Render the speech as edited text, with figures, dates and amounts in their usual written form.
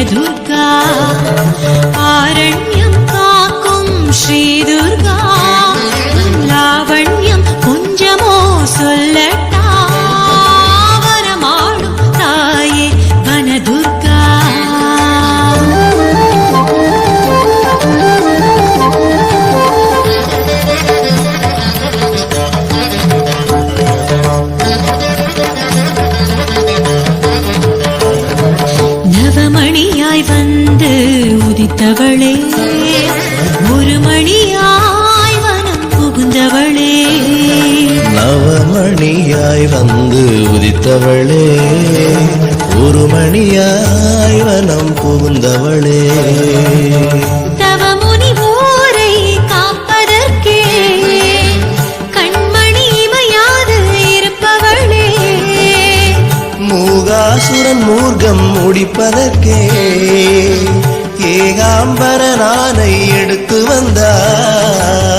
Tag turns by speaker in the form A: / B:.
A: துர்கா ஆரண்யம் காக்கும் ஸ்ரீ துர்கா லாவண்யம் கொஞ்சமோ சொல்லட்டா வரமாடும் தாயே வனதுர்கா நவமணியாய் வந்து உதித்தவளே ஒரு மணியாய் வனம் புகுந்தவளே
B: நவமணியாய் வந்து உதித்தவளே ஒரு மணியாய் வனம் புகுந்தவளே
A: தவமுனி ஊரை காப்பதற்கே கண்மணி இமையாது இருப்பவளே
B: மூகாசுரன் மூர்க்கம் முடிப்பதற்கே ஏகாம்பரனானை எடுத்து வந்தார்